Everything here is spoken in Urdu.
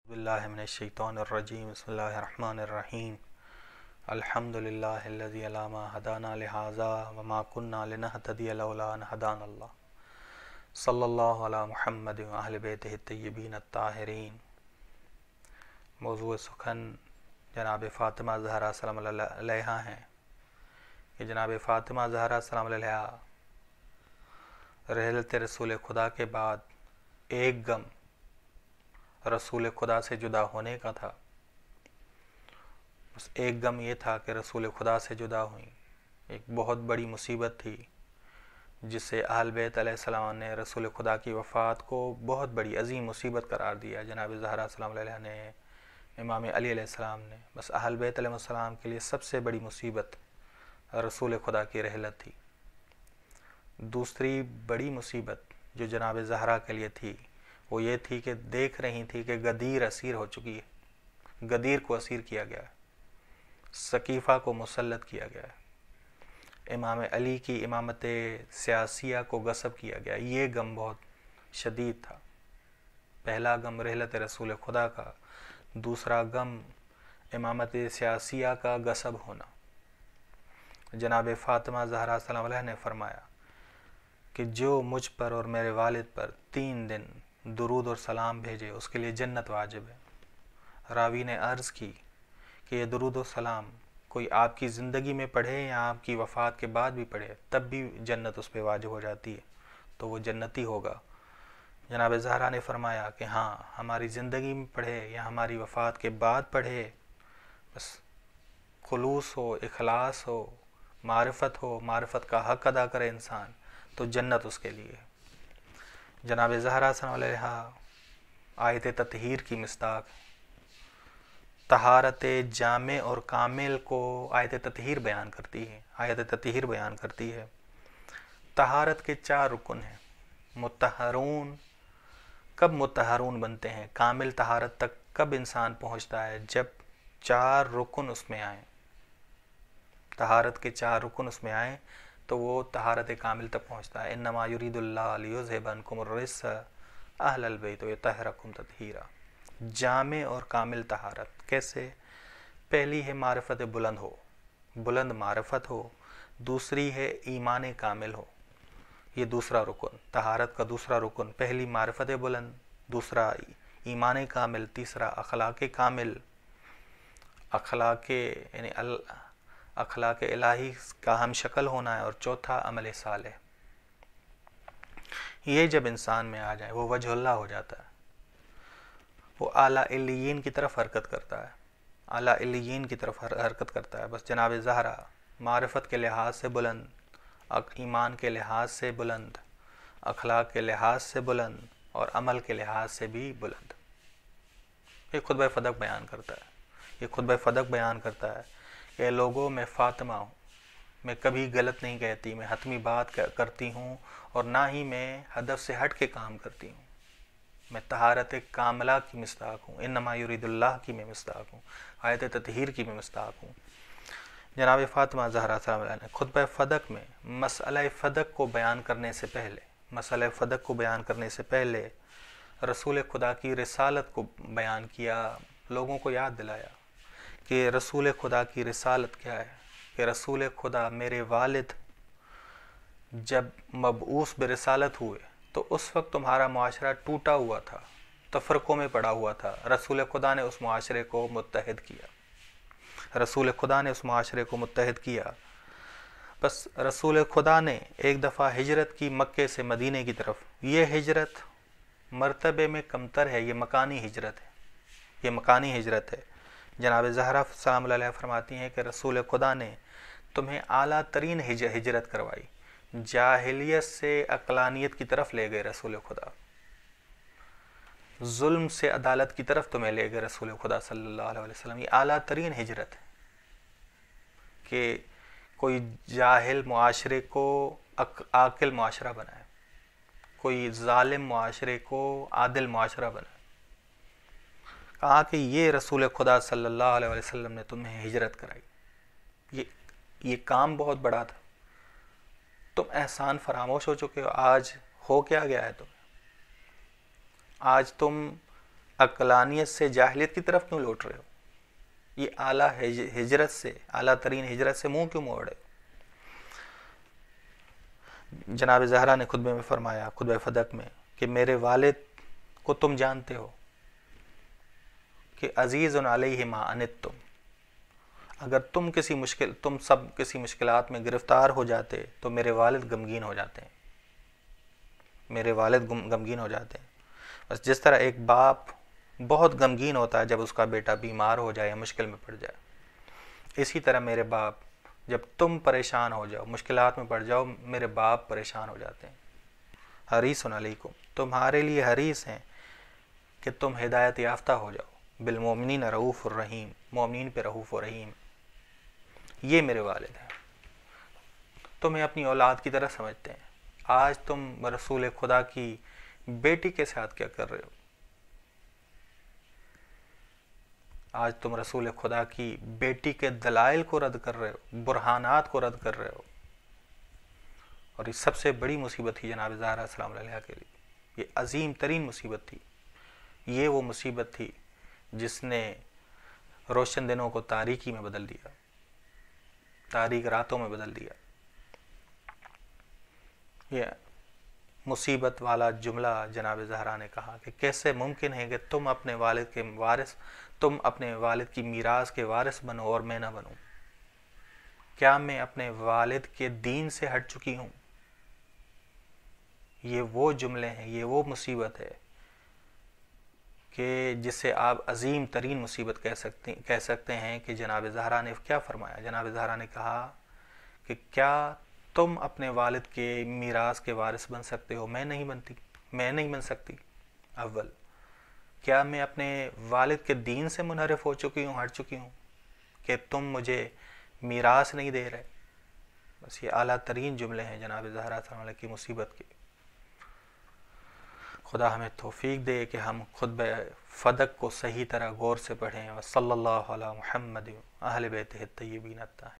باللہ من الشیطان الرجیم بسم اللہ الرحمن الرحیم الحمد للہ الذی علی ما ہدانا لہذا وما کننا لنہتدی لولا ان ہدانا اللہ صلی اللہ علی محمد و اہل بیتہ الطیبین الطاہرین۔ موضوع سخن جناب فاطمہ زہرا سلام اللہ علیہا ہیں کہ جناب فاطمہ زہرا سلام اللہ علیہا رحلت رسول خدا کے بعد ایک غم رسول خدا سے جدا ہونے کا تھا۔ بس ایک غم یہ تھا کہ رسول خدا سے جدا ہوئیں۔ ایک بہت بڑی مصیبت تھی جس سے اہل بیت علیہ السلام نے رسول خدا کی وفات کو بہت بڑی عظیم مصیبت قرار دیا۔ جناب زہرا سلام اللہ علیہ نے، امام علی علیہ السلام نے، بس اہل بیت علیہ السلام کے لیے سب سے بڑی مصیبت رسول خدا کی رحلت تھی۔ دوسری بڑی مصیبت جو جناب زہرا کے لیے تھی وہ یہ تھی کہ دیکھ رہی تھی کہ غدیر اسیر ہو چکی ہے، غدیر کو اسیر کیا گیا ہے، سقیفہ کو مسلط کیا گیا ہے، امام علی کی امامت سیاسیہ کو غصب کیا گیا۔ یہ غم بہت شدید تھا۔ پہلا غم رحلت رسول خدا کا، دوسرا غم امامت سیاسیہ کا غصب ہونا۔ جناب فاطمہ زہرا سلام علیہ نے فرمایا کہ جو مجھ پر اور میرے والد پر 3 دن درود اور سلام بھیجے اس کے لیے جنت واجب ہے۔ راوی نے عرض کی کہ یہ درود و سلام کوئی آپ کی زندگی میں پڑھے یا آپ کی وفات کے بعد بھی پڑھے تب بھی جنت اس پہ واجب ہو جاتی ہے، تو وہ جنتی ہوگا۔ جناب زہرا نے فرمایا کہ ہاں، ہماری زندگی میں پڑھے یا ہماری وفات کے بعد پڑھے، بس خلوص ہو، اخلاص ہو، معرفت کا حق ادا کرے انسان، تو جنت اس کے لیے۔ جناب زہرا سلام علیہ آیت تطہیر کی مصداق، طہارت جامع اور کامل کو آیت تطہیر بیان کرتی ہے۔ آیت تطہیر بیان کرتی ہے طہارت کے 4 رکن ہیں۔ مطہرون، کب مطہرون بنتے ہیں؟ کامل طہارت تک کب انسان پہنچتا ہے؟ جب 4 رکن اس میں آئیں، طہارت کے 4 رکن اس میں آئیں تو وہ طہارت کامل تک پہنچتا ہے۔ انما یرید اللہ لیذھب عنکم الرجس اہل البیت ویطہرکم تطہیرا۔ جامع اور کامل طہارت کیسے؟ پہلی ہے معرفت بلند ہو، بلند معرفت ہو۔ دوسری ہے ایمان کامل ہو، یہ دوسرا رکن، طہارت کا دوسرا رکن۔ پہلی معرفت بلند، دوسرا ایمان کامل، تیسرا اخلاق کامل، اخلاق الہی کا ہم شکل ہونا ہے، اور چوتھا عمل صالح۔ یہ جب انسان میں آ جائے وہ وجہ اللہ ہو جاتا ہے، وہ اعلیٰ علیین کی طرف حرکت کرتا ہے، اعلیٰ علیین کی طرف حرکت کرتا ہے۔ بس جناب زہرا معرفت کے لحاظ سے بلند، ایمان کے لحاظ سے بلند، اخلاق کے لحاظ سے بلند، اور عمل کے لحاظ سے بھی بلند۔ یہ خطبہ فدق بیان کرتا ہے، یہ خطبہ فدق بیان کرتا ہے کہ لوگوں میں فاطمہ ہوں، میں کبھی غلط نہیں کہتی، میں حتمی بات کرتی ہوں، اور نہ ہی میں ہدف سے ہٹ کے کام کرتی ہوں۔ میں طہارت کاملہ کی مصداق ہوں، انما یرید اللہ کی میں مصداق ہوں، آیت تطہیر کی میں مصداق ہوں۔ جناب فاطمہ زہرا سلام اللہ نے خطبہ فدق میں مسئلہ فدق کو بیان کرنے سے پہلے رسول خدا کی رسالت کو بیان کیا، لوگوں کو یاد دلایا کہ رسول خدا کی رسالت کیا ہے، کہ رسول خدا میرے والد جب مبعوث برسالت ہوئے تو اس وقت تمہارا معاشرہ ٹوٹا ہوا تھا، تفرقوں میں پڑا ہوا تھا۔ رسول خدا نے اس معاشرے کو متحد کیا، رسول خدا نے اس معاشرے کو متحد کیا۔ بس رسول خدا نے ایک دفعہ ہجرت کی مکے سے مدینے کی طرف، یہ ہجرت مرتبے میں کمتر ہے، یہ مکانی ہجرت ہے، یہ مکانی ہجرت ہے۔ جناب زہرا سلام اللہ علیہ فرماتی ہیں کہ رسول خدا نے تمہیں اعلیٰ ترین ہجرت کروائی، جاہلیت سے عقلانیت کی طرف لے گئے رسول خدا، ظلم سے عدالت کی طرف تمہیں لے گئے رسول خدا صلی اللہ علیہ وسلم۔ یہ اعلیٰ ترین ہجرت ہے کہ کوئی جاہل معاشرے کو عاقل معاشرہ بنائے، کوئی ظالم معاشرے کو عادل معاشرہ بنائے۔ کہا کہ یہ رسول خدا صلی اللہ علیہ وسلم نے تمہیں ہجرت کرائی، یہ کام بہت بڑا تھا، تم احسان فراموش ہو چکے ہو۔ آج ہو کیا گیا ہے تمہیں؟ آج تم عقلانیت سے جاہلیت کی طرف کیوں لوٹ رہے ہو؟ یہ اعلیٰ ہجرت سے، اعلیٰ ترین ہجرت سے منہ کیوں موڑے؟ جناب زہرا نے خطبے میں فرمایا، خطبہ فدق میں، کہ میرے والد کو تم جانتے ہو کہ عزیز علیہ ما عنتم، اگر تم سب کسی مشکلات میں گرفتار ہو جاتے تو میرے والد غمگین ہو جاتے ہیں، میرے والد غمگین ہو جاتے ہیں۔ بس جس طرح ایک باپ بہت غمگین ہوتا ہے جب اس کا بیٹا بیمار ہو جائے یا مشکل میں پڑ جائے، اسی طرح میرے باپ جب تم پریشان ہو جاؤ، مشکلات میں پڑ جاؤ، میرے باپ پریشان ہو جاتے ہیں۔ حریص علیکم، تمہارے لیے حریص ہیں کہ تم ہدایت یافتہ ہو جاؤ، بالمومنین رؤوف الرحیم، مومنین پہ رؤوف و رحیم۔ یہ میرے والد ہیں، تمہیں اپنی اولاد کی طرح سمجھتے ہیں۔ آج تم رسول خدا کی بیٹی کے ساتھ کیا کر رہے ہو؟ آج تم رسول خدا کی بیٹی کے دلائل کو رد کر رہے ہو، برہانات کو رد کر رہے ہو، اور یہ سب سے بڑی مصیبت تھی جناب زہرا سلام اللہ علیہا کے لیے۔ یہ عظیم ترین مصیبت تھی، یہ وہ مصیبت تھی جس نے روشن دنوں کو تاریکی میں بدل دیا، تاریک راتوں میں بدل دیا۔ یہ مصیبت والا جملہ جناب زہرا نے کہا کہ کیسے ممکن ہے کہ تم اپنے والد کے وارث، تم اپنے والد کی میراث کے وارث بنو اور میں نہ بنوں؟ کیا میں اپنے والد کے دین سے ہٹ چکی ہوں؟ یہ وہ جملے ہیں، یہ وہ مصیبت ہے کہ جسے آپ عظیم ترین مصیبت کہہ سکتے ہیں کہ جناب زہرا نے کیا فرمایا؟ جناب زہرا نے کہا کہ کیا تم اپنے والد کے میراث کے وارث بن سکتے ہو؟ میں نہیں بن سکتی۔ اول، کیا میں اپنے والد کے دین سے منحرف ہو چکی ہوں، ہٹ چکی ہوں کہ تم مجھے میراث نہیں دے رہے؟ بس یہ اعلیٰ ترین جملے ہیں جناب زہرا صلی اللہ علیہ کی مصیبت کے۔ خدا ہمیں توفیق دے کہ ہم خطبہ فدق کو صحیح طرح غور سے پڑھیں۔ وصلی اللہ علی محمد اہل بیتہ الطیبین الطاہرین۔